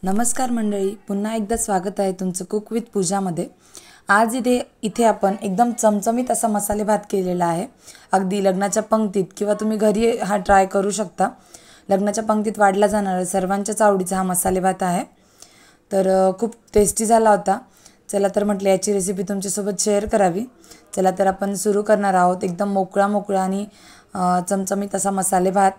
नमस्कार मंडळी, पुन्हा एकदा स्वागत आहे तुमचं कुक विथ पूजामध्ये। आज इथे आपण एकदम चमचमीत असा मसाले भात केलेला आहे। अगदी लग्नाच्या पंक्तीत किंवा तुम्ही घरी हा ट्राय करू शकता। लग्नाच्या पंक्तीत वाढला जाणारा सर्वांच्याच आवडीचा हा मसाले भात आहे। तर खूप टेस्टी झाला होता। चला तर म्हटलं याची रेसिपी तुमच्यासोबत शेअर करावी। चला तर आपण सुरू करणार आहोत। एकदम मोकळा आणि चमचमीत असा मसाले भात।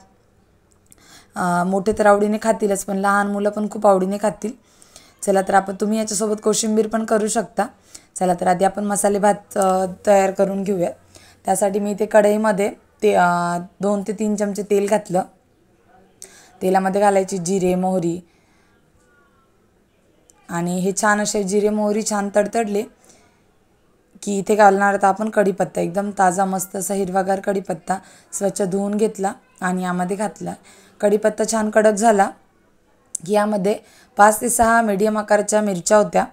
मोठे तर आवडीने खातीलच, पण लहान मुलं पण खूप आवडीने खातील। चला तर तुम्ही याच्यासोबत कोशिंबीर पण करू शकता। चला तर आधी आपण मसाले भात तयार करून घेऊया। त्यासाठी मी इथे कढईमध्ये 2 ते 3 चमचे तेल घातलं। तेलामध्ये घालायची जिरे मोहरी, आणि हे छान असे जिरे मोहरी छान तडतडले की इथे घालणार आहोत आपण कढीपत्ता। एकदम ताजा मस्त असा हिरवागार कढीपत्ता स्वच्छ धुवून घेतला आणि यामध्ये घातला। कढीपत्ता छान कडक झाला की यामध्ये 5 ते 6 मीडियम आकाराच्या मिरच्या होत्या।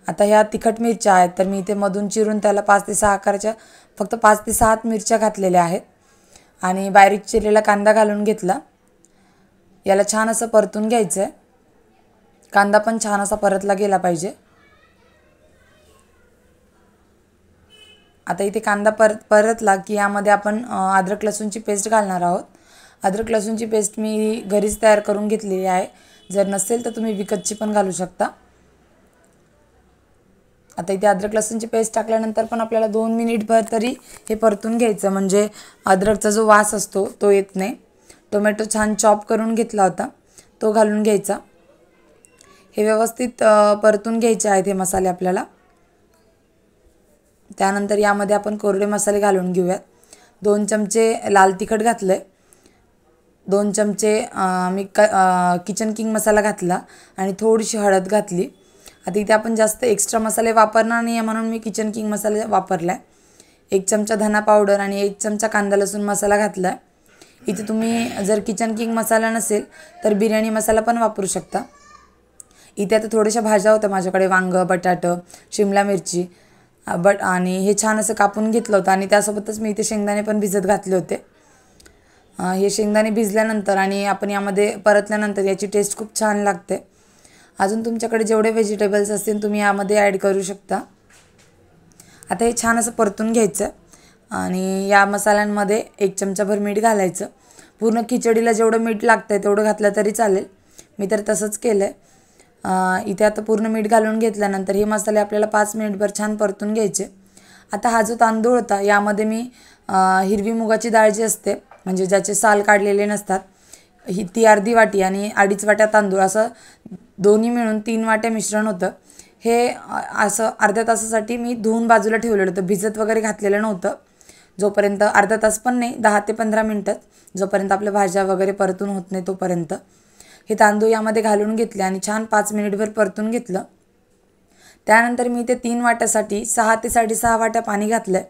आता ह्या तिखट मिरच्या आहेत, तर मी इथे मधून चिरून त्याला 5 ते 6 आकाराच्या फक्त 5 ते 7 मिरच्या घातलेल्या आहेत। आणि बारीक चिरलेला कांदा घालून घेतला। याला छान असं परतून घ्यायचं आहे। कांदा पण छान असा परतला गेला पाहिजे। आता इथे कांदा परतला की यामध्ये आपण अद्रक लसूणची पेस्ट घालणार आहोत। अद्रक लसूणची पेस्ट मी घरीच तयार करून घेतलेली आहे। जर नसेल तर तुम्ही विकतची पण घालू शकता। आता इथे अद्रक लसूणची पेस्ट टाकल्यानंतर पण आपल्याला 2 मिनिटभर तरी हे परतून घ्यायचं, म्हणजे अद्रकचा जो वास असतो तो येत नाही। टोमॅटो छान चॉप करून घेतला होता, तो घालून घ्यायचा। हे व्यवस्थित परतून घ्यायचे आहेत हे मसाले आपल्याला। त्यानंतर यामध्ये आपण कोरडे मसाले घालून घेऊयात। 2 चमचे लाल तिखट घातले, 2 चमचे मी किचन किंग मसाला घातला आणि थोडीशी हळद घातली। आता इथे आपण जास्त एक्स्ट्रा मसाले वापरणार नाही म्हणून मी किचन किंग मसाला वापरलाय। 1 चमचा धना पावडर आणि 1 चमचा कांदा लसूण मसाला घातलाय। इथे तुम्ही जर किचन किंग मसाला नसेल तर बिर्याणी मसाला पण वापरू शकता। इथे आता थोड्याशा भाज्या होत्या माझ्याकडे, वांग, बटाटा, शिमला मिरची आणि हे छान असं कापून घेतलं होतं। आणि त्यासोबतच मी इथे शेंगदाणे पण भिजत घातले होते। हे शेंगदाणे भिजल्यानंतर आणि आपण यामध्ये परतल्यानंतर याची टेस्ट खूप छान लागते। अजून तुमच्याकडे जेवढे व्हेजिटेबल्स असतील तुम्ही यामध्ये ॲड करू शकता। आता हे छान असं परतून घ्यायचं आणि या मसाल्यांमध्ये 1 चमचाभर मीठ घालायचं। पूर्ण खिचडीला जेवढं मीठ लागतंय तेवढं घातलं तरी चालेल, मी तर तसंच केलंय। इथे आता पूर्ण मीठ घालून घेतल्यानंतर हे मसाले आपल्याला 5 मिनिटभर छान परतून घ्यायचे। आता हा जो तांदूळ होता यामध्ये मी हिरवी मुगाची डाळ जी असते, म्हणजे ज्याचे साल काढलेले नसतात, ती अर्धी वाटी आणि 2.5 वाट्या तांदूळ असं दोन्ही मिळून 3 वाट्या मिश्रण होतं। हे असं अर्ध्या तासासाठी मी धुवून बाजूला ठेवलेलं होतं, भिजत वगैरे घातलेलं नव्हतं। जोपर्यंत अर्धा तास पण नाही, 10 ते 15 मिनटं, जोपर्यंत आपल्या भाज्या वगैरे परतून होत नाही तोपर्यंत हे तांदूळ यामध्ये घालून घेतले आणि छान 5 मिनिटभर परतून घेतलं। त्यानंतर मी इथे 3 वाट्यासाठी 6 ते 6.5 वाट्या पाणी घातलं,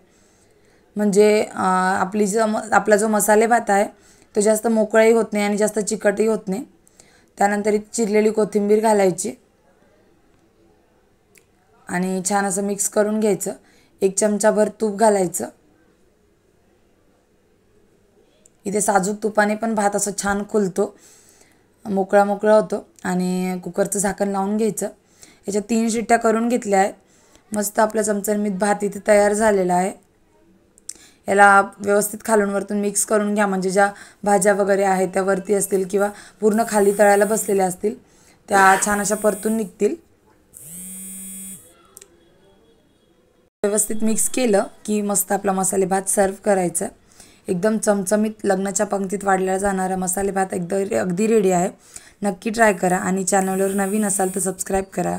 म्हणजे आपला जो मसाले भात आहे तो जास्त मोकळाही होत नाही आणि जास्त चिकटही होत नाही। त्यानंतर चिरलेली कोथिंबीर घालायची आणि छान असं मिक्स करून घ्यायचं। 1 चमचाभर तूप घालायचं। इथे साजूक तुपाने पण भात असं छान फुलतो, मोकळा होतो। आणि कुकरचं झाकण लावून घ्यायचं। याच्या 3 शिट्ट्या करून घेतल्या आहेत। मस्त आपला चमचमीत भात इथे तयार झालेला आहे। याला व्यवस्थित खालून वरतून मिक्स करून घ्या, म्हणजे ज्या भाज्या वगैरे आहेत त्या वरती असतील किंवा पूर्ण खाली तळायला बसलेल्या असतील त्या छान अशा परतून निघतील। व्यवस्थित मिक्स केलं की मस्त आपला मसाले भात सर्व करायचा। एकदम चमचमीत लग्नाच्या पंक्तीत वाढला जाणारा मसाले भात अगदी रेडी आहे। नक्की ट्राय करा आणि चॅनलवर नवीन असाल तर सबस्क्राईब करा।